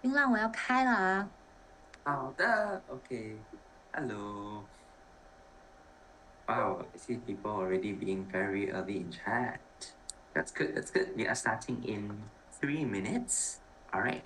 音浪我要开了啊！好的，OK. Hello. Wow, I see people already being very early in chat. That's good. That's good. We are starting in 3 minutes. All right.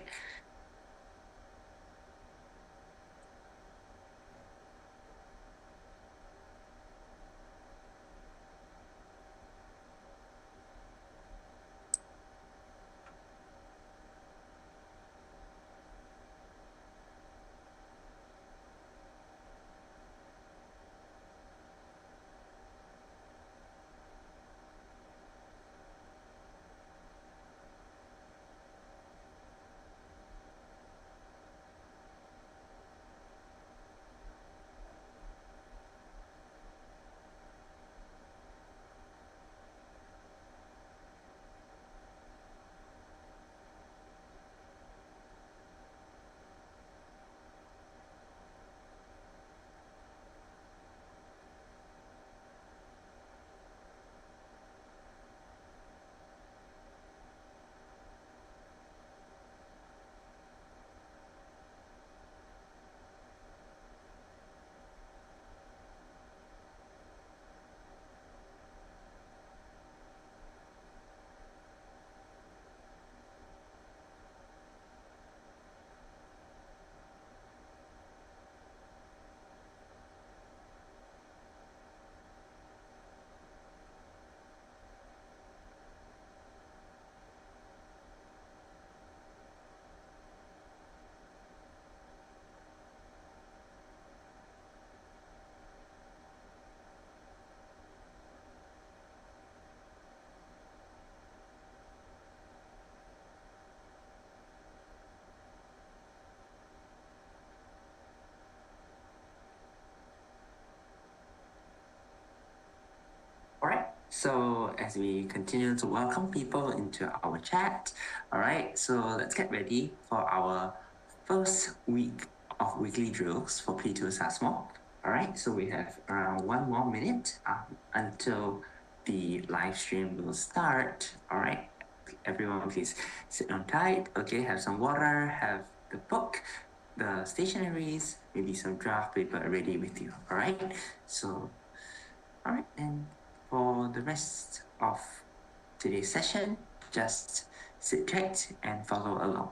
All right. So as we continue to welcome people into our chat, all right. So let's get ready for our first week of weekly drills for P2 SASMO. All right. So we have around 1 more minute until the live stream will start. All right. Everyone, please sit on tight. Okay. Have some water. Have the book, the stationaries, maybe some draft paper ready with you. All right. So, all right. And for the rest of today's session, just sit tight and follow along.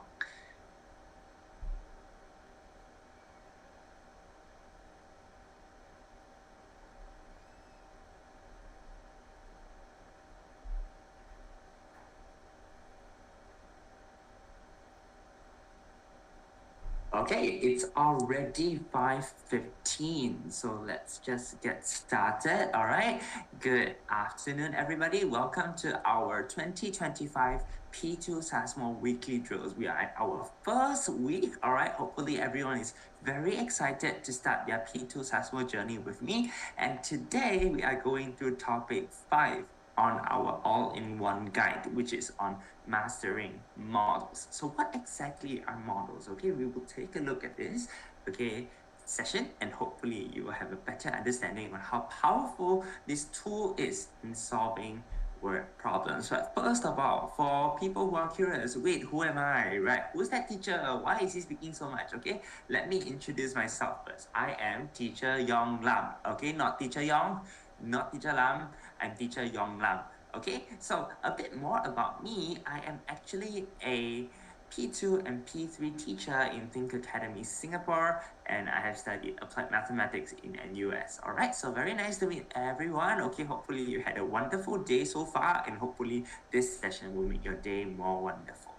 Okay, it's already 5:15, so let's just get started. All right. Good afternoon, everybody. Welcome to our 2025 P2 SASMO weekly drills. We are at our first week. All right. Hopefully, everyone is very excited to start their P2 SASMO journey with me. And today, we are going through topic 5 on our all-in-one guide, which is on mastering models. So what exactly are models? Okay, we will take a look at this, okay, session, and hopefully you will have a better understanding on how powerful this tool is in solving word problems. But first of all, for people who are curious, wait, who am I, right? Who's that teacher? Why is he speaking so much? Okay, let me introduce myself first. I am teacher Yong Lam, okay, not teacher Yong, not teacher Lam, I'm teacher Yong Lam. Okay, so a bit more about me. I am actually a P2 and P3 teacher in Think Academy Singapore, and I have studied applied mathematics in NUS. All right, so very nice to meet everyone. Okay, hopefully you had a wonderful day so far, and hopefully this session will make your day more wonderful.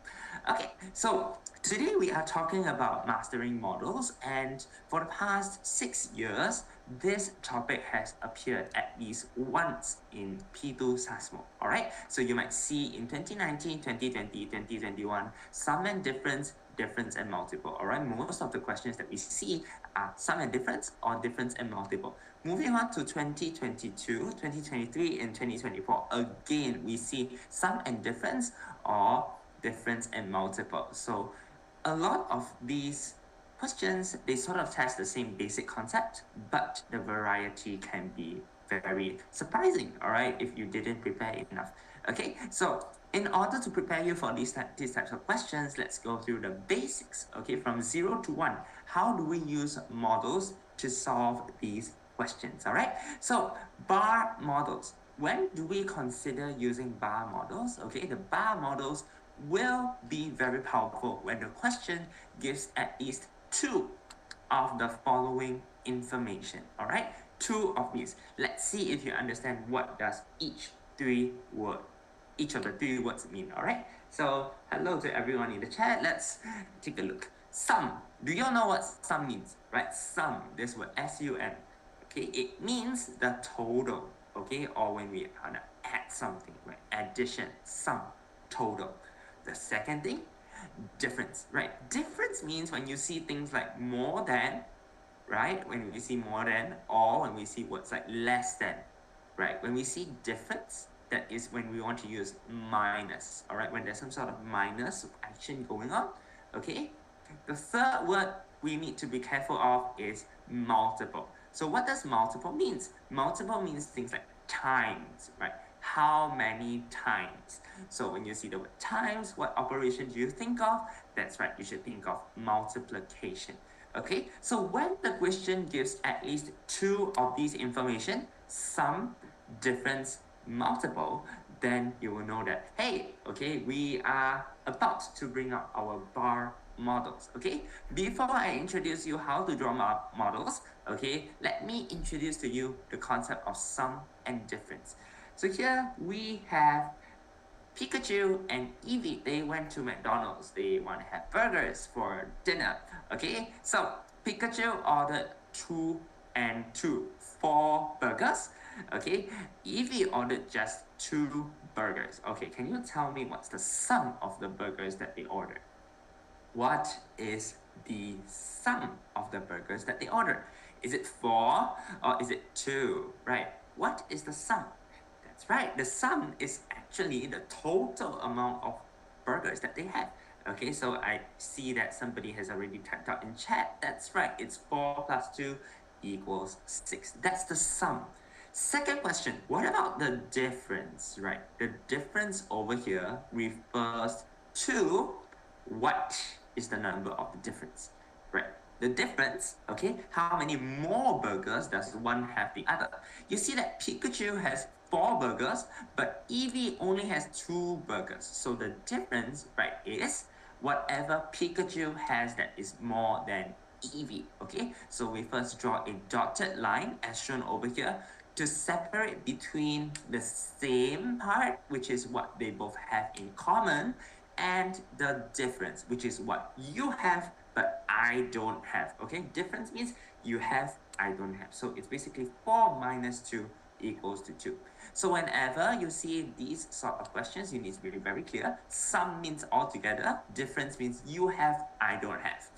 Okay, so today we are talking about mastering models, and for the past 6 years, this topic has appeared at least once in P2 SASMO. All right, so you might see in 2019, 2020, 2021, sum and difference, difference and multiple. All right, most of the questions that we see are sum and difference or difference and multiple. Moving on to 2022, 2023, and 2024, again, we see sum and difference or difference and multiple. So a lot of these questions, they sort of test the same basic concept, but the variety can be very surprising, all right, if you didn't prepare enough. Okay, so in order to prepare you for these types of questions, let's go through the basics, okay, from 0 to 1. How do we use models to solve these questions, all right? So, bar models. When do we consider using bar models? Okay, the bar models will be very powerful when the question gives at least 2 of the following information, all right? 2 of these. Let's see if you understand what does each of the 3 words mean, all right? So, hello to everyone in the chat. Let's take a look. Sum. Do you all know what sum means, right? Sum, this word, S-U-M. Okay, it means the total, okay? Or when we want to add something, right? Addition, sum, total. The second thing, difference, right? Difference means when you see things like more than, right? When we see more than, or when we see words like less than, right? When we see difference, that is when we want to use minus, all right? When there's some sort of minus action going on, okay? The third word we need to be careful of is multiple. So what does multiple means? Multiple means things like times, right? How many times? So when you see the word times, what operation do you think of? That's right, you should think of multiplication. Okay, so when the question gives at least 2 of these information, sum, difference, multiple, then you will know that, hey, okay, we are about to bring up our bar models, okay? Before I introduce you how to draw models, okay, let me introduce to you the concept of sum and difference. So here we have Pikachu and Eevee. They went to McDonald's. They want to have burgers for dinner. Okay, so Pikachu ordered 2 and 2, 4 burgers. Okay, Eevee ordered just 2 burgers. Okay, can you tell me what's the sum of the burgers that they ordered? What is the sum of the burgers that they ordered? Is it 4 or is it 2? Right, what is the sum? That's right, the sum is actually the total amount of burgers that they have. Okay, so I see that somebody has already typed out in chat. That's right, it's 4 plus 2 equals 6. That's the sum. Second question, what about the difference, right? The difference over here refers to what is the number of the difference, right? The difference, okay, how many more burgers does one have the other? You see that Pikachu has 4 burgers, but Eevee only has 2 burgers. So the difference, right, is whatever Pikachu has that is more than Eevee, okay? So we first draw a dotted line as shown over here to separate between the same part, which is what they both have in common, and the difference, which is what you have but I don't have. Okay, difference means you have, I don't have. So it's basically 4 minus 2 equals to 2. So whenever you see these sort of questions, you need to be very clear. Sum means all together, difference means you have, I don't have.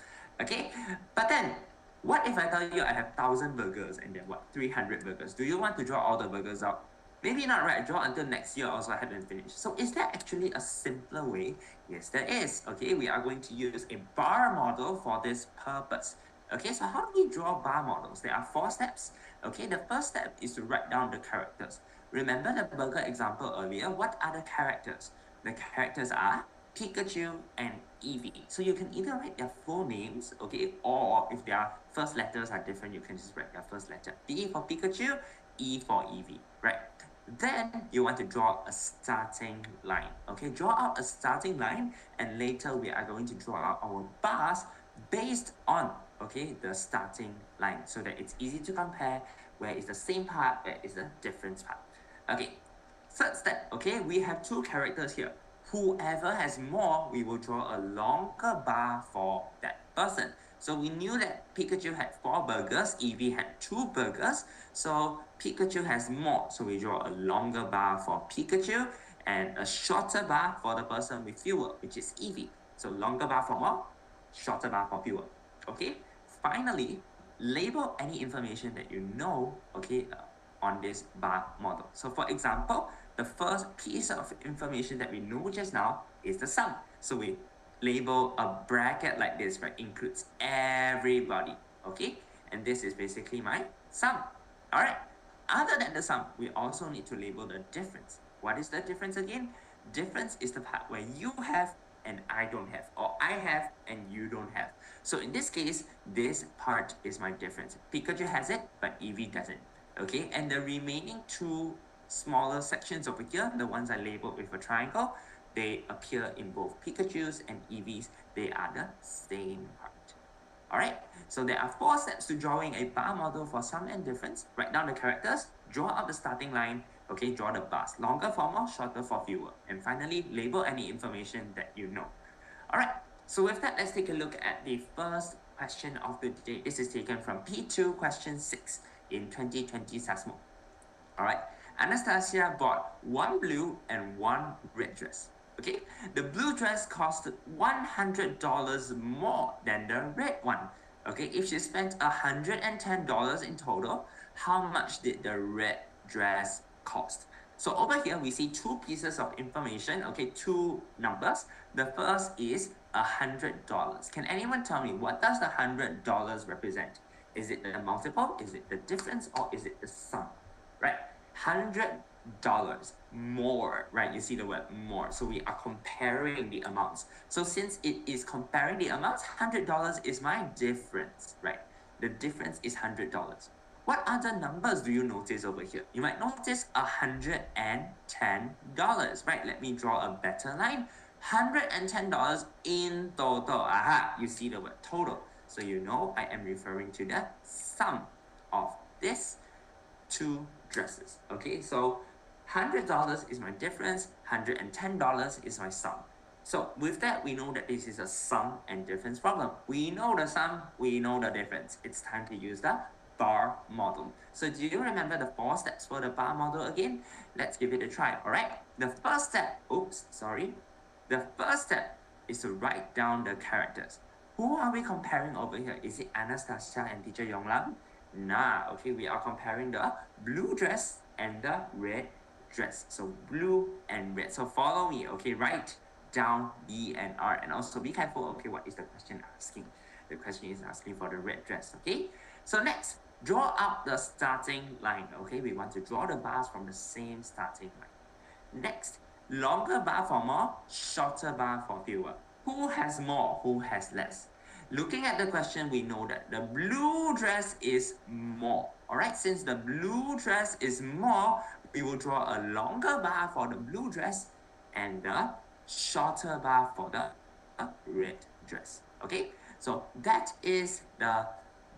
Okay, but then what if I tell you I have 1,000 burgers and then what, 300 burgers? Do you want to draw all the burgers out? Maybe not, right? Draw until next year also I haven't finished. So is there actually a simpler way? Yes, there is. Okay, we are going to use a bar model for this purpose. Okay, so how do we draw bar models? There are 4 steps. Okay, the first step is to write down the characters. Remember the burger example earlier? What are the characters? The characters are Pikachu and Eevee. So you can either write their full names, okay, or if their first letters are different, you can just write their first letter. P for Pikachu, E for Eevee, right? Then you want to draw a starting line. Okay, draw out a starting line, and later we are going to draw out our bars based on, okay, the starting line, so that it's easy to compare where is the same part, where is the difference part. Okay, third step, okay, we have 2 characters here. Whoever has more, we will draw a longer bar for that person. So we knew that Pikachu had 4 burgers, Eevee had 2 burgers, so Pikachu has more. So we draw a longer bar for Pikachu and a shorter bar for the person with fewer, which is Eevee. So longer bar for more, shorter bar for fewer. Okay, finally, label any information that you know, okay, on this bar model. So for example, the first piece of information that we know just now is the sum. So we label a bracket like this, right? Includes everybody, okay? And this is basically my sum. All right. Other than the sum, we also need to label the difference. What is the difference again? Difference is the part where you have and I don't have, or I have and you don't have. So in this case, this part is my difference. Pikachu has it, but Eevee doesn't. Okay, and the remaining two smaller sections over here, the ones I labeled with a triangle, they appear in both Pikachu's and Eevee's. They are the same part. Alright, so there are 4 steps to drawing a bar model for sum and difference. Write down the characters, draw out the starting line, okay, draw the bars, longer for more, shorter for fewer, and finally, label any information that you know. Alright, so with that, let's take a look at the first question of the day. This is taken from P2 question 6 in 2020 SASMO. Alright, Anastasia bought 1 blue and 1 red dress. Okay, the blue dress cost $100 more than the red one. Okay, if she spent $110 in total, how much did the red dress cost? So over here, we see 2 pieces of information, okay, 2 numbers. The first is $100. Can anyone tell me what does the $100 represent? Is it the multiple, is it the difference, or is it the sum? Right? $100 more, right? You see the word more. So we are comparing the amounts. So since it is comparing the amounts, $100 is my difference, right? The difference is $100. What other numbers do you notice over here? You might notice $110, right? Let me draw a better line. $110 in total. Aha, you see the word total. So you know I am referring to the sum of this 2 dresses. Okay, so $100 is my difference, $110 is my sum. So with that, we know that this is a sum and difference problem. We know the sum, we know the difference. It's time to use the bar model. So do you remember the 4 steps for the bar model again? Let's give it a try, alright? The first step is to write down the characters. Who are we comparing over here? Is it Anastasia and teacher Yonglam? Nah, okay, we are comparing the blue dress and the red dress. So blue and red. So follow me, okay, write down B and R, and also be careful, okay, what is the question asking? The question is asking for the red dress, okay? So next, draw out the starting line, okay? We want to draw the bars from the same starting line. Next, longer bar for more, shorter bar for fewer. Who has more? Who has less? Looking at the question, we know that the blue dress is more. Alright, since the blue dress is more, we will draw a longer bar for the blue dress and the shorter bar for the red dress. Okay, so that is the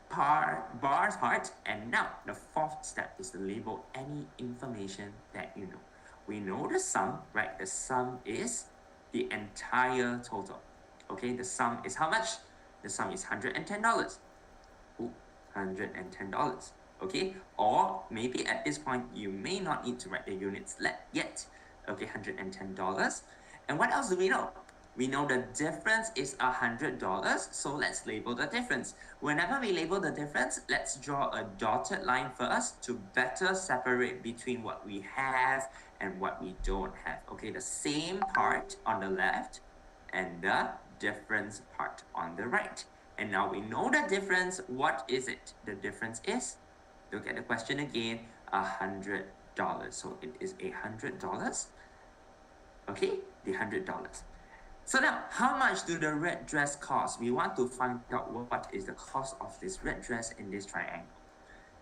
bars part, and now the 4th step is to label any information that you know. We know the sum, right? The sum is the entire total. Okay, the sum is how much? The sum is $110. Ooh, $110. Okay, or maybe at this point you may not need to write the units yet. Okay, $110. And what else do we know? We know the difference is $100, so let's label the difference. Whenever we label the difference, let's draw a dotted line first to better separate between what we have and what we don't have. Okay, the same part on the left and the difference part on the right. And now we know the difference. What is it? The difference is, look at the question again, $100. So it is $100. Okay, the $100. So now, how much do the red dress cost? We want to find out what is the cost of this red dress in this triangle.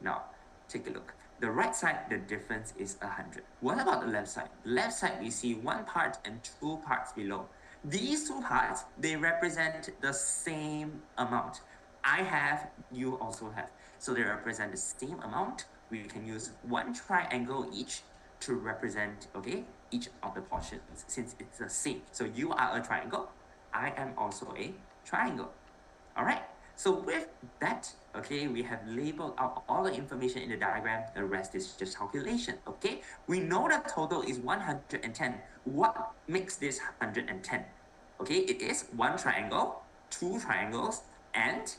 Now, take a look. The right side, the difference is 100. What about the left side? Left side, we see 1 part and 2 parts below. These 2 parts, they represent the same amount. I have, you also have. So they represent the same amount. We can use 1 triangle each to represent, okay, each of the portions since it's the same. So you are a triangle, I am also a triangle. Alright, so with that, okay, we have labeled out all the information in the diagram. The rest is just calculation, okay? We know the total is 110. What makes this 110? Okay, it is 1 triangle, 2 triangles, and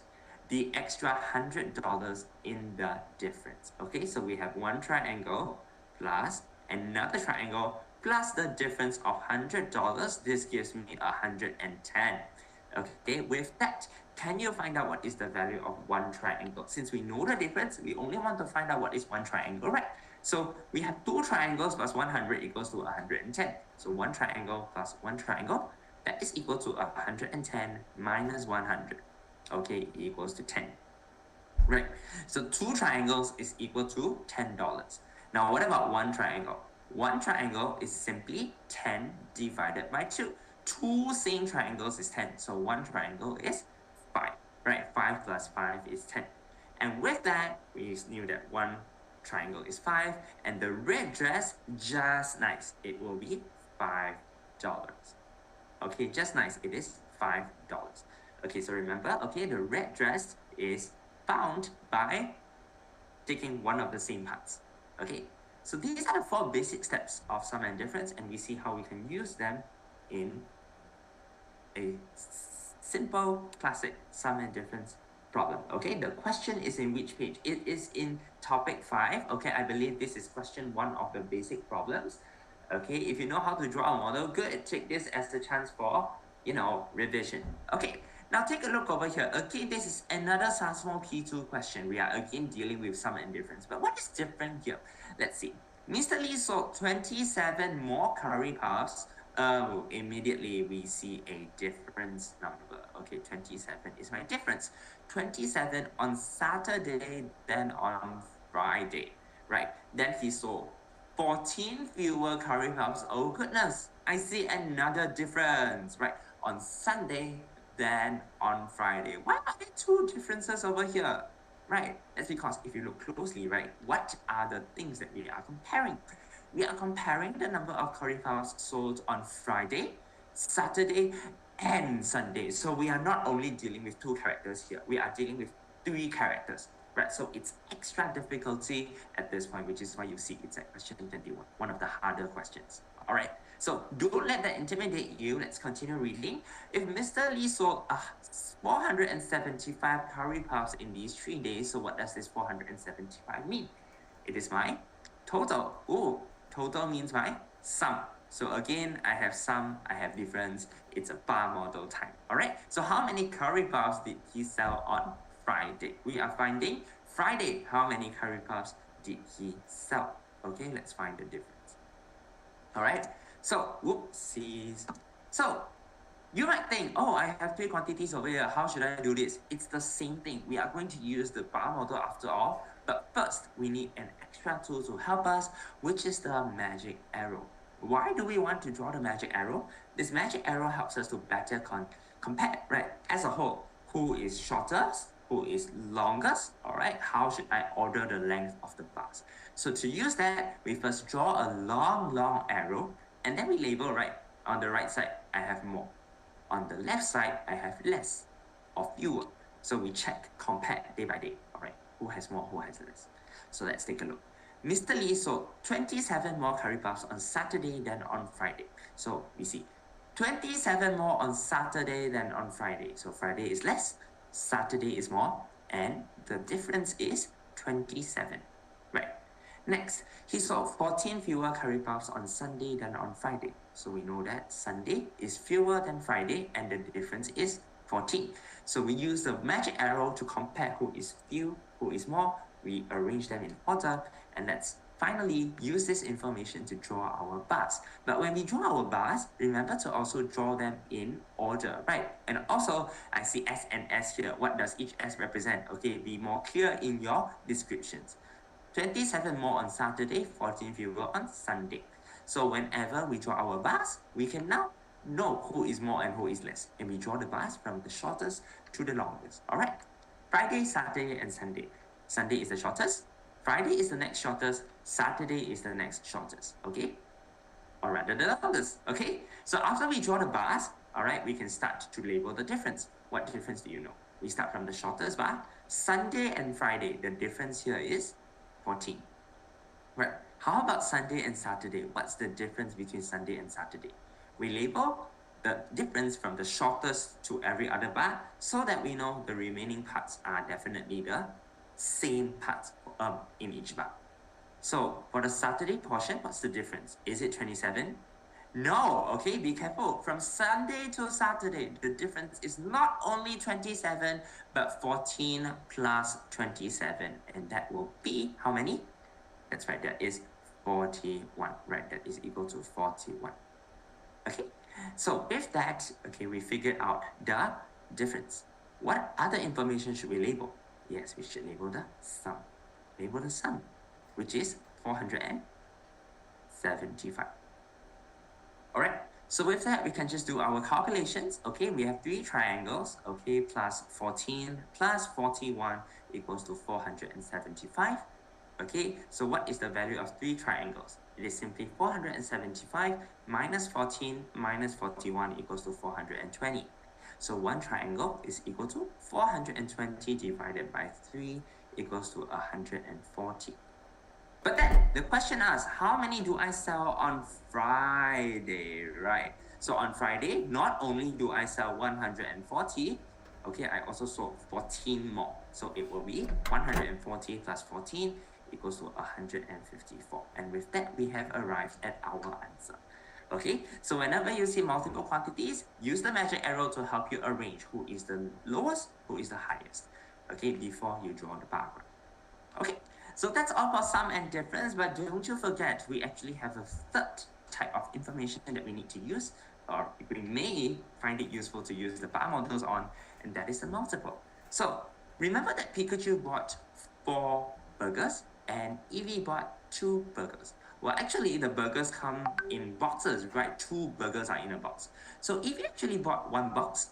the extra $100 in the difference. Okay, so we have 1 triangle plus another triangle plus the difference of $100. This gives me 110. Okay, with that, can you find out what is the value of 1 triangle? Since we know the difference, we only want to find out what is 1 triangle, right? So we have two triangles plus 100 equals to 110. So one triangle plus one triangle, that is equal to 110 minus 100. Okay, equals to 10. Right, so two triangles is equal to $10. Now what about one triangle? One triangle is simply 10 divided by 2. Two same triangles is 10, so one triangle is 5. Right, 5 plus 5 is 10. And with that, we knew that one triangle is 5, and the red dress, just nice, it will be $5. Okay, just nice, it is $5. Okay, so remember, okay, the red dress is found by taking one of the same parts. Okay, so these are the 4 basic steps of sum and difference, and we see how we can use them in a simple classic sum and difference problem. Okay, the question is in which page? It is in topic 5. Okay, I believe this is question 1 of the basic problems. Okay, if you know how to draw a model, good. Take this as the chance for, revision. Okay, now take a look over here. Again, this is another SASMO P2 question. We are again dealing with sum and difference. But what is different here? Let's see. Mr. Lee sold 27 more curry puffs. Immediately we see a difference number. Okay, 27 is my difference. 27 on Saturday, then on Friday. Right, then he sold 14 fewer curry puffs. Oh goodness, I see another difference. Right, on Sunday, then on Friday. Why are there 2 differences over here? Right, that's because if you look closely, right, what are the things that we are comparing? We are comparing the number of curry puffs sold on Friday, Saturday, and Sunday. So we are not only dealing with 2 characters here, we are dealing with 3 characters. Right, so it's extra difficulty at this point, which is why you see it's at question 21, one of the harder questions. All right, so don't let that intimidate you. Let's continue reading. If Mr. Lee sold 475 curry puffs in these 3 days, so what does this 475 mean? It is my total. Oh, total means my sum. So again, I have sum, I have difference. It's a bar model type. All right, so how many curry puffs did he sell on Friday? We are finding Friday. How many curry puffs did he sell? Okay, let's find the difference. All right, so whoopsies. So you might think, oh, I have 3 quantities over here. How should I do this? It's the same thing. We are going to use the bar model after all. But first, we need an extra tool to help us, which is the magic arrow. Why do we want to draw the magic arrow? This magic arrow helps us to better compare, right? As a whole, who is shortest, who is longest, all right? How should I order the length of the bars? So to use that, we first draw a long arrow, and then we label, right? On the right side, I have more. On the left side, I have less or fewer. So we check, compare day by day. All right, who has more, who has less? So let's take a look. Mr. Lee sold 27 more curry puffs on Saturday than on Friday. So we see 27 more on Saturday than on Friday. So Friday is less, Saturday is more, and the difference is 27. Right. Next, he sold 14 fewer curry puffs on Sunday than on Friday. So we know that Sunday is fewer than Friday, and the difference is 14. So we use the magic arrow to compare who is few, who is more. We arrange them in order, and let's finally use this information to draw our bars. But when we draw our bars, remember to also draw them in order, right? And also, I see S and S here. What does each S represent? Okay, be more clear in your descriptions. 27 more on Saturday, 14 fewer on Sunday. So whenever we draw our bars, we can now know who is more and who is less. And we draw the bars from the shortest to the longest. All right. Friday, Saturday, and Sunday. Sunday is the shortest. Friday is the next shortest. Saturday is the next shortest. Okay. Or rather the longest. Okay. So after we draw the bars, all right, we can start to label the difference. What difference do you know? We start from the shortest bar. Sunday and Friday. The difference here is 14. Right. How about Sunday and Saturday? What's the difference between Sunday and Saturday? We label the difference from the shortest to every other bar so that we know the remaining parts are definitely the same parts in each bar. So for the Saturday portion, what's the difference? Is it 27? No, okay, be careful. From Sunday to Saturday, the difference is not only 27, but 14 plus 27. And that will be how many? That's right, that is 41, right? That is equal to 41. Okay, so with that, okay, we figured out the difference. What other information should we label? Yes, we should label the sum. Label the sum, which is 475. All right, so with that, we can just do our calculations. Okay, we have 3 triangles, okay, plus 14 plus 41 equals to 475. Okay, so what is the value of 3 triangles? It is simply 475 minus 14 minus 41 equals to 420. So one triangle is equal to 420 divided by 3 equals to 140. But then the question asks, how many do I sell on Friday, right? So on Friday, not only do I sell 140, okay, I also sold 14 more. So it will be 140 plus 14 equals to 154. And with that, we have arrived at our answer. Okay, so whenever you see multiple quantities, use the magic arrow to help you arrange who is the lowest, who is the highest, okay, before you draw the bar graph. Okay, so that's all for sum and difference, but don't you forget, we actually have a third type of information that we need to use, or we may find it useful to use the bar models on, and that is the multiple. So remember that Pikachu bought 4 burgers and Eevee bought 2 burgers. Well, actually, the burgers come in boxes, right? 2 burgers are in a box. So Eevee actually bought 1 box,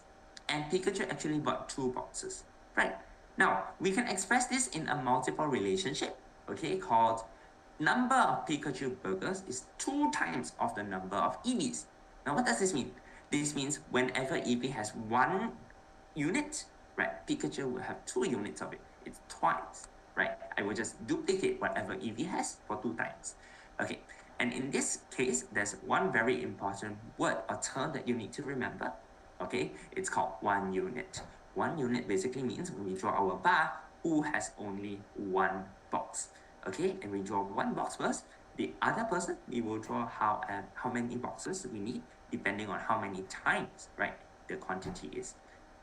and Pikachu actually bought 2 boxes, right? Now, we can express this in a multiple relationship, okay, called number of Pikachu burgers is 2 times of the number of Eevees. Now, what does this mean? This means whenever Eevee has 1 unit, right, Pikachu will have 2 units of it. It's twice, right? I will just duplicate whatever Eevee has for 2 times. Okay, and in this case, there's one very important word or term that you need to remember. Okay, it's called 1 unit. 1 unit basically means when we draw our bar, who has only 1 box. Okay, and we draw 1 box first. The other person, we will draw how many boxes we need, depending on how many times, right, the quantity is.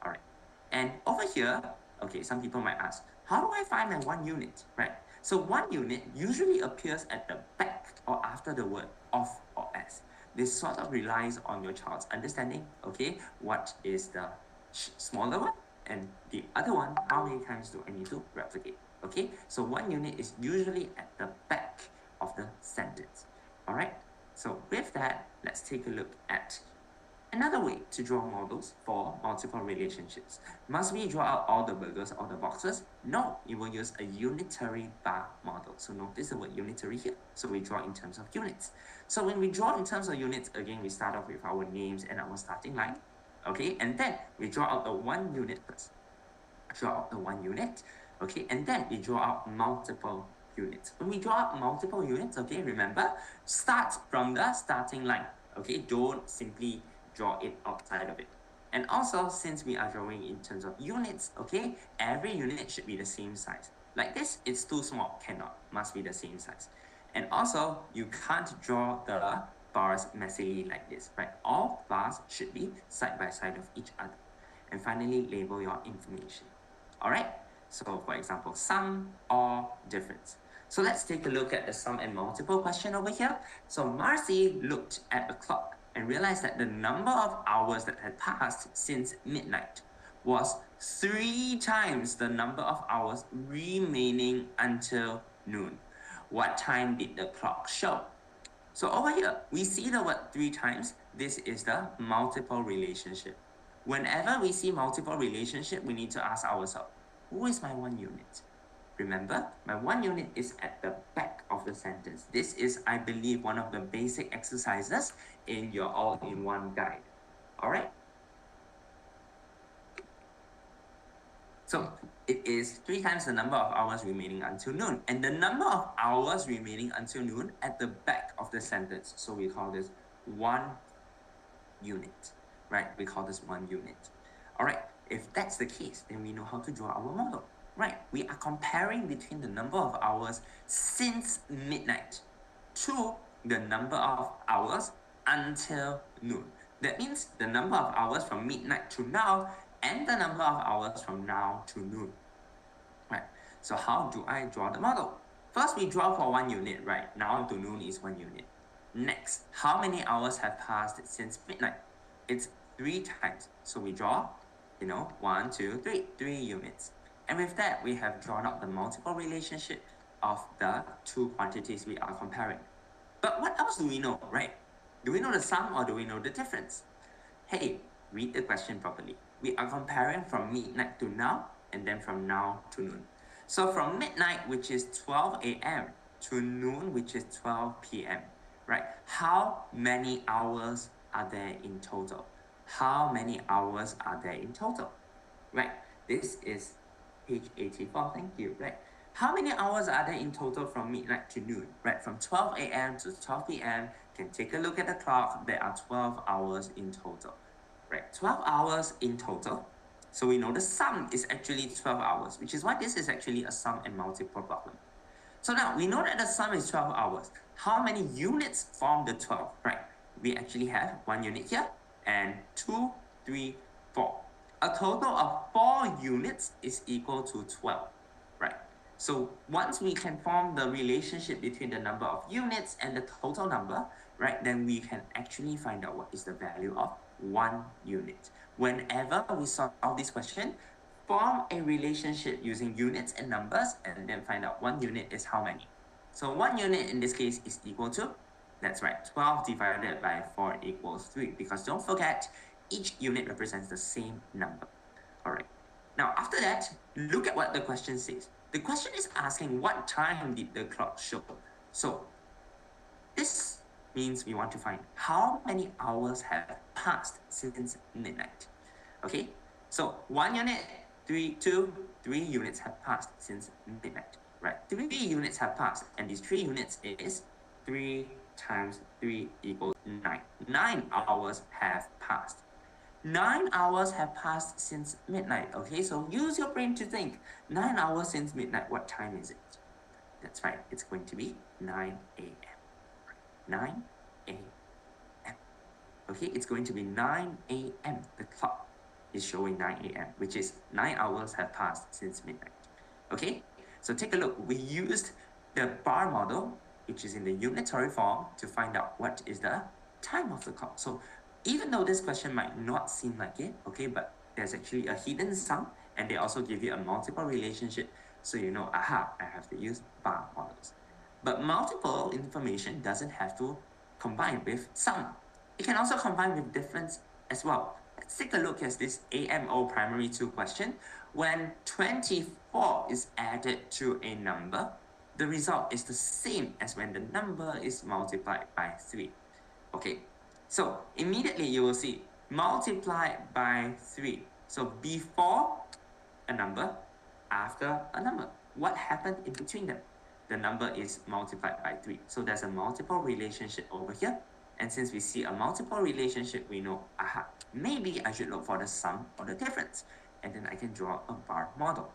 All right, and over here, okay, some people might ask, how do I find my 1 unit, right? So 1 unit usually appears at the back or after the word of or as. This sort of relies on your child's understanding, okay, what is the smaller one, and the other one, how many times do I need to replicate? Okay, so 1 unit is usually at the back of the sentence. All right, so with that, let's take a look at another way to draw models for multiple relationships. Must we draw out all the burgers or the boxes? No, we will use a unitary bar model. So notice the word unitary here. So we draw in terms of units. So when we draw in terms of units, again, we start off with our names and our starting line. Okay, and then we draw out the 1 unit first. Draw out the 1 unit, okay, and then we draw out multiple units. When we draw out multiple units, okay, remember, start from the starting line, okay, don't simply draw it outside of it. And also, since we are drawing in terms of units, okay, every unit should be the same size. Like this, it's too small, cannot, must be the same size. And also, you can't draw the bars messily like this, right? All bars should be side by side of each other. And finally, label your information. All right, so for example, sum or difference. So let's take a look at the sum and multiple question over here. So Marcy looked at the clock and realized that the number of hours that had passed since midnight was 3 times the number of hours remaining until noon. What time did the clock show? So over here, we see the word 3 times. This is the multiple relationship. Whenever we see multiple relationship, we need to ask ourselves, who is my 1 unit? Remember, my 1 unit is at the back of the sentence. This is, I believe, one of the basic exercises in your all-in-one guide. All right? So it is 3 times the number of hours remaining until noon. And the number of hours remaining until noon at the back of the sentence. So we call this 1 unit, right? We call this 1 unit. All right, if that's the case, then we know how to draw our model, right? We are comparing between the number of hours since midnight to the number of hours until noon. That means the number of hours from midnight to now and the number of hours from now to noon, right? So how do I draw the model? First, we draw for 1 unit, right? Now to noon is 1 unit. Next, how many hours have passed since midnight? It's 3 times. So we draw, 1, 2, 3, 3 units. And with that, we have drawn up the multiple relationship of the two quantities we are comparing. But what else do we know, right? Do we know the sum or do we know the difference? Hey, read the question properly. We are comparing from midnight to now and then from now to noon. So from midnight, which is 12 a.m., to noon, which is 12 p.m., right? How many hours are there in total? How many hours are there in total? Right, this is page 84, thank you, right? How many hours are there in total from midnight to noon, right? From 12 a.m. to 12 p.m., can take a look at the clock, there are 12 hours in total, right? 12 hours in total. So we know the sum is actually 12 hours, which is why this is actually a sum and multiple problem. So now we know that the sum is 12 hours. How many units form the 12, right? We actually have 1 unit here and 2, 3, 4. A total of 4 units is equal to 12, right? So once we can form the relationship between the number of units and the total number, right, then we can actually find out what is the value of 1 unit. Whenever we solve this question, form a relationship using units and numbers and then find out 1 unit is how many. So 1 unit in this case is equal to, that's right, 12 divided by 4 equals 3, because don't forget, each unit represents the same number. All right. Now, after that, look at what the question says. The question is asking what time did the clock show? So this means we want to find how many hours have passed since midnight. Okay, so 1 unit, 3 units have passed since midnight, right? 3 units have passed, and these 3 units is 3 times 3 equals 9. 9 hours have passed. 9 hours have passed since midnight, okay? So use your brain to think. 9 hours since midnight, what time is it? That's right, it's going to be 9 a.m. 9 a.m. Okay, it's going to be 9 a.m. The clock is showing 9 a.m., which is 9 hours have passed since midnight. Okay, so take a look. We used the bar model, which is in the unitary form, to find out what is the time of the clock. So even though this question might not seem like it, okay, but there's actually a hidden sum, and they also give you a multiple relationship, so you know, aha, I have to use bar models. But multiple information doesn't have to combine with sum. It can also combine with difference as well. Let's take a look at this AMO primary 2 question. When 24 is added to a number, the result is the same as when the number is multiplied by 3. Okay, so immediately you will see multiplied by 3. So before a number, after a number. What happened in between them? The number is multiplied by 3. So there's a multiple relationship over here. And since we see a multiple relationship, we know, aha, maybe I should look for the sum or the difference. And then I can draw a bar model.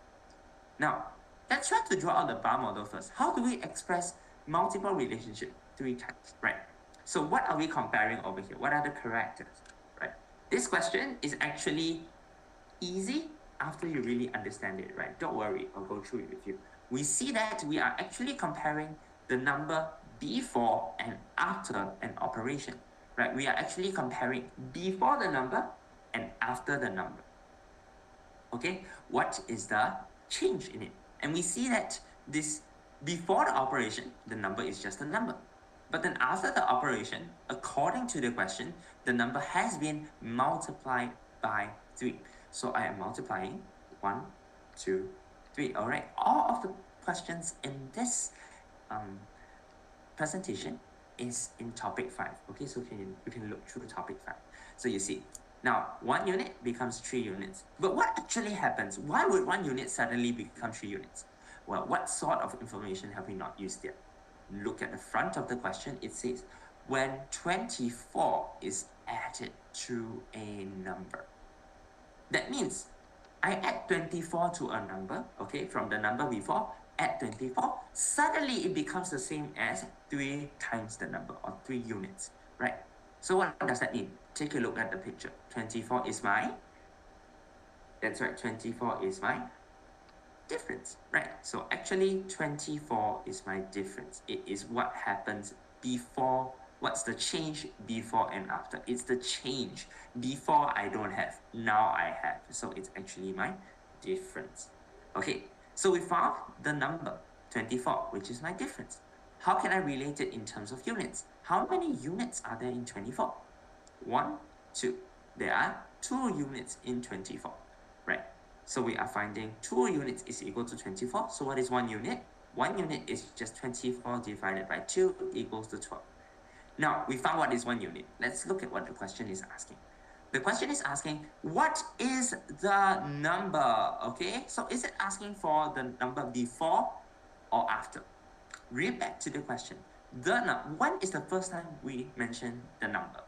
Now, let's try to draw out the bar model first. How do we express multiple relationship 3 times, right? So what are we comparing over here? What are the characters, right? This question is actually easy after you really understand it, right? Don't worry, I'll go through it with you. We see that we are actually comparing the number before and after an operation, right? We are actually comparing before the number and after the number. Okay, what is the change in it? And we see that this before the operation, the number is just a number. But then after the operation, according to the question, the number has been multiplied by 3. So I am multiplying 1, 2, 3. All right, all of the questions in this presentation is in topic 5. Okay, so you can look through topic 5. So you see, now 1 unit becomes 3 units. But what actually happens? Why would 1 unit suddenly become 3 units? Well, what sort of information have we not used yet? Look at the front of the question. It says, when 24 is added to a number. That means I add 24 to a number, okay, from the number before, add 24, suddenly it becomes the same as 3 times the number, or 3 units, right? So what does that mean? Take a look at the picture. 24 is my, that's right, 24 is my difference, right? So actually 24 is my difference. It is what happens before, what's the change before and after. It's the change. Before I don't have, now I have. So it's actually my difference. Okay, so we found the number 24, which is my difference. How can I relate it in terms of units? How many units are there in 24? 1, 2. There are 2 units in 24, right? So we are finding 2 units is equal to 24. So what is 1 unit? 1 unit is just 24 divided by 2 equals to 12. Now, we found what is 1 unit. Let's look at what the question is asking. The question is asking, what is the number? Okay, so is it asking for the number before or after? Read back to the question. When is the first time we mention the number?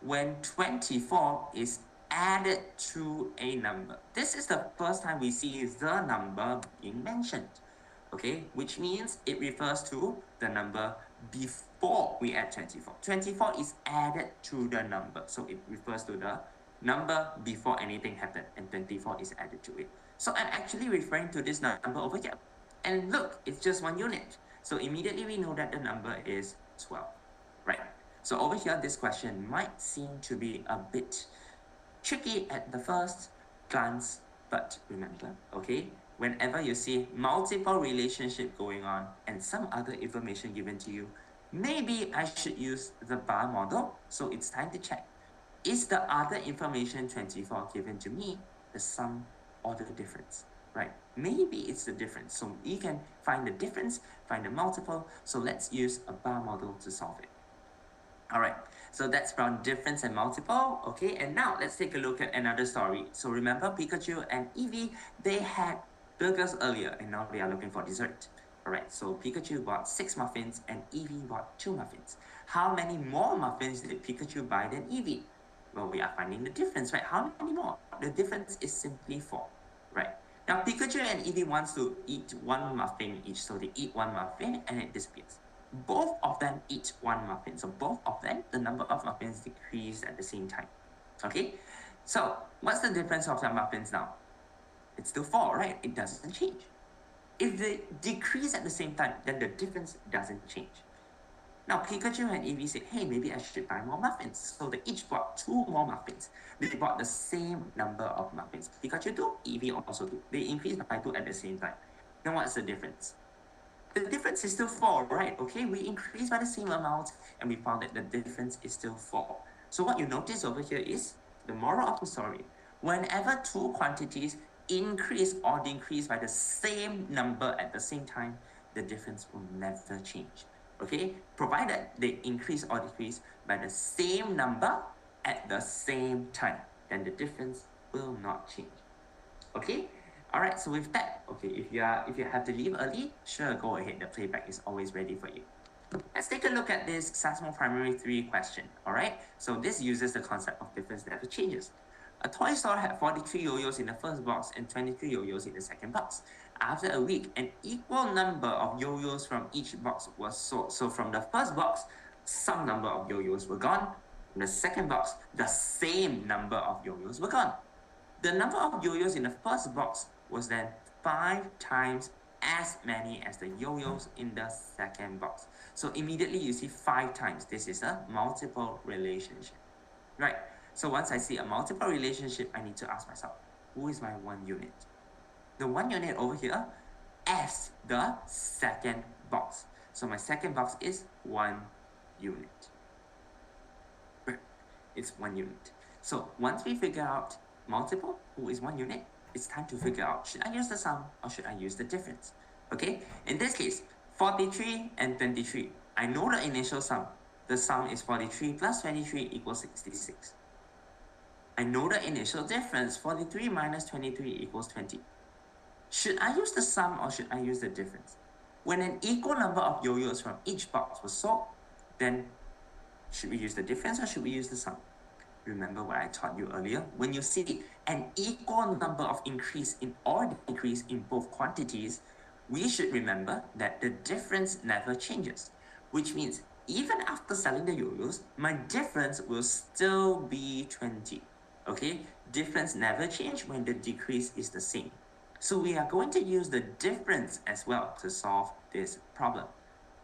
When 24 is added to a number. This is the first time we see the number being mentioned. Okay, which means it refers to the number before we add 24. 24 is added to the number, so it refers to the number before anything happened, and 24 is added to it. So I'm actually referring to this number over here. And look, it's just 1 unit. So immediately we know that the number is 12, right? So over here, this question might seem to be a bit tricky at the first glance, but remember, okay, whenever you see multiple relationship going on and some other information given to you, maybe I should use the bar model. So it's time to check. Is the other information 24 given to me the sum or the difference, right? Maybe it's the difference. So you can find the difference, find the multiple. So let's use a bar model to solve it. All right, so that's from difference and multiple. Okay, and now let's take a look at another story. So remember Pikachu and Eevee, they had burgers earlier and now they are looking for dessert. All right, so Pikachu bought 6 muffins and Eevee bought 2 muffins. How many more muffins did Pikachu buy than Eevee? Well, we are finding the difference, right? How many more? The difference is simply 4, right? Now Pikachu and Eevee wants to eat 1 muffin each, so they eat 1 muffin and it disappears. Both of them eat 1 muffin. So both of them, the number of muffins decrease at the same time. Okay, so what's the difference of the muffins now? It's still 4, right? It doesn't change. If they decrease at the same time, then the difference doesn't change. Now Pikachu and Eevee said, hey, maybe I should buy more muffins. So they each bought 2 more muffins. They bought the same number of muffins. Pikachu do, Eevee also do. They increased by 2 at the same time. Now what's the difference? The difference is still 4, right? Okay, we increased by the same amount and we found that the difference is still 4. So what you notice over here is the moral of the story. Whenever 2 quantities increase or decrease by the same number at the same time, the difference will never change. Okay, provided they increase or decrease by the same number at the same time, then the difference will not change. Okay, all right, so with that, okay, if you have to leave early, sure, go ahead. The playback is always ready for you. Let's take a look at this SASMO Primary 3 question, all right? So this uses the concept of difference never changes. A toy store had 43 yo-yos in the first box and 23 yo-yos in the second box. After a week, an equal number of yo-yos from each box was sold. So from the first box, some number of yo-yos were gone. From the second box, the same number of yo-yos were gone. The number of yo-yos in the first box was then 5 times as many as the yo-yos in the second box. So immediately you see 5 times. This is a multiple relationship, right? So once I see a multiple relationship, I need to ask myself, who is my 1 unit? The 1 unit over here as the second box. So my second box is 1 unit. It's 1 unit. So once we figure out multiple, who is 1 unit, it's time to figure out, should I use the sum or should I use the difference? Okay, in this case, 43 and 23. I know the initial sum. The sum is 43 plus 23 equals 66. I know the initial difference, 43 minus 23 equals 20. Should I use the sum or should I use the difference? When an equal number of yo-yos from each box was sold, then should we use the difference or should we use the sum? Remember what I taught you earlier? When you see an equal number of increase in or decrease in both quantities, we should remember that the difference never changes, which means even after selling the yo-yos, my difference will still be 20. Okay, difference never change when the decrease is the same. So we are going to use the difference as well to solve this problem.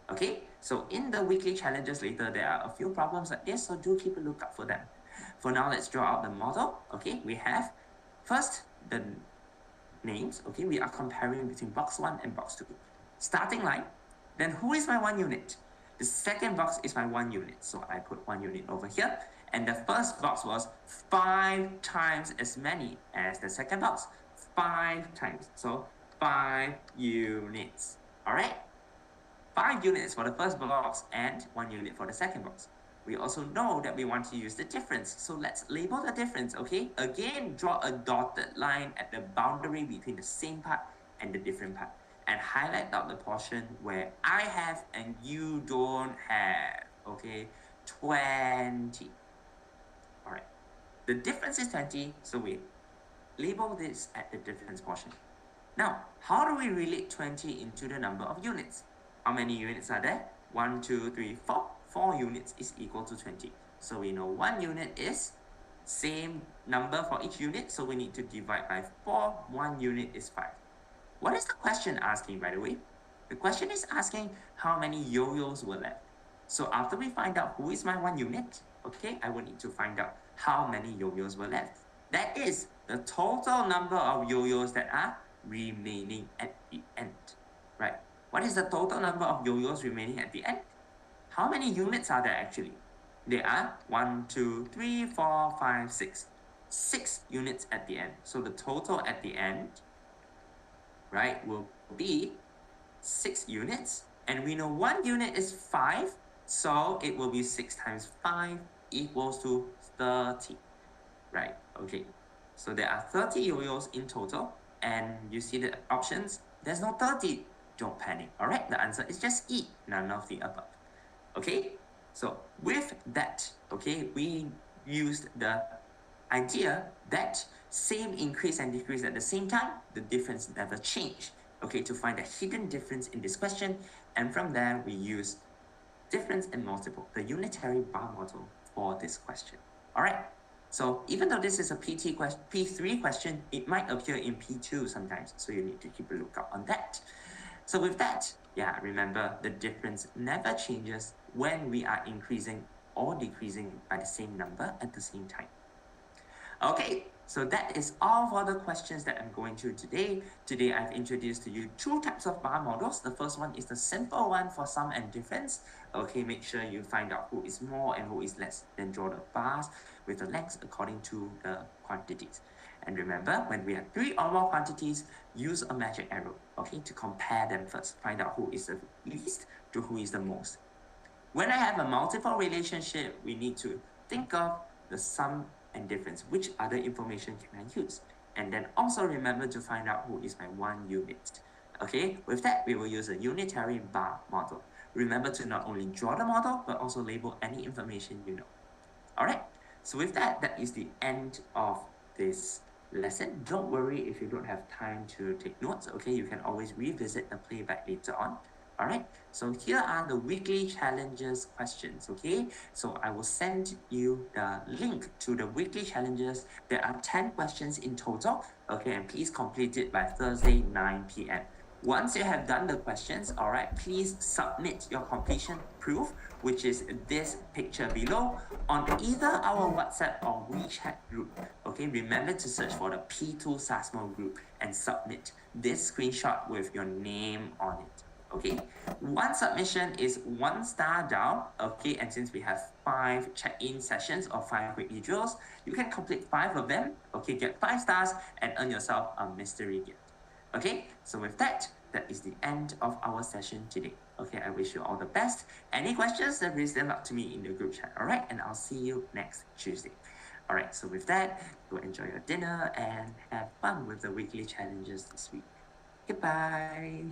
Okay, so in the weekly challenges later, there are a few problems like this, so do keep a lookout for them. For now, let's draw out the model. Okay, we have first the names. Okay, we are comparing between box 1 and box 2. Starting line, then who is my 1 unit? The second box is my 1 unit, so I put 1 unit over here. And the first box was 5 times as many as the second box. 5 times, so 5 units. All right, 5 units for the first box and 1 unit for the second box. We also know that we want to use the difference, so let's label the difference, okay? Again, draw a dotted line at the boundary between the same part and the different part, and highlight out the portion where I have and you don't have, okay? 20. All right, the difference is 20, so we label this at the difference portion. Now, how do we relate 20 into the number of units? How many units are there? 1, 2, 3, 4. 4 units is equal to 20. So we know 1 unit is same number for each unit, so we need to divide by 4. 1 unit is 5. What is the question asking, by the way? The question is asking how many yo-yos were left. So after we find out who is my 1 unit, okay, I will need to find out how many yo-yos were left. That is the total number of yo-yos that are remaining at the end, right? What is the total number of yo-yos remaining at the end? How many units are there actually? There are 1, 2, 3, 4, 5, 6. 6 units at the end. So the total at the end, right, will be 6 units. And we know 1 unit is 5, so it will be 6 times 5 equals to 30, right? Okay, so there are 30 yo-yos in total, and you see the options, there's no 30. Don't panic, all right? The answer is just E, none of the above. Okay, so with that, okay, we used the idea that same increase and decrease at the same time, the difference never changed. Okay, to find the hidden difference in this question, and from there we use difference and multiple, the unitary bar model for this question. All right, so even though this is a P3 question, it might appear in P2 sometimes, so you need to keep a lookout on that. So with that, yeah, remember the difference never changes when we are increasing or decreasing by the same number at the same time. Okay, so that is all for the questions that I'm going through today. Today I've introduced to you 2 types of bar models. The first one is the simple one for sum and difference. Okay, make sure you find out who is more and who is less, then draw the bars with the lengths according to the quantities. And remember, when we have 3 or more quantities, use a magic arrow, okay, to compare them first. Find out who is the least to who is the most. When I have a multiple relationship, we need to think of the sum and difference. Which other information can I use? And then also remember to find out who is my 1 unit. Okay, with that, we will use a unitary bar model. Remember to not only draw the model, but also label any information you know. All right, so with that, that is the end of this lesson. Don't worry if you don't have time to take notes, okay? You can always revisit the playback later on. All right, so here are the weekly challenges questions, okay? So I will send you the link to the weekly challenges. There are 10 questions in total, okay? And please complete it by Thursday, 9 p.m. Once you have done the questions, all right, please submit your completion proof, which is this picture below, on either our WhatsApp or WeChat group. Okay, remember to search for the P2 SASMO group and submit this screenshot with your name on it. Okay, 1 submission is 1 star down. Okay, and since we have 5 check-in sessions or 5 weekly drills, you can complete 5 of them. Okay, get 5 stars and earn yourself a mystery gift. Okay, so with that, that is the end of our session today. Okay, I wish you all the best. Any questions, then raise them up to me in the group chat. All right, and I'll see you next Tuesday. All right, so with that, go enjoy your dinner and have fun with the weekly challenges this week. Goodbye.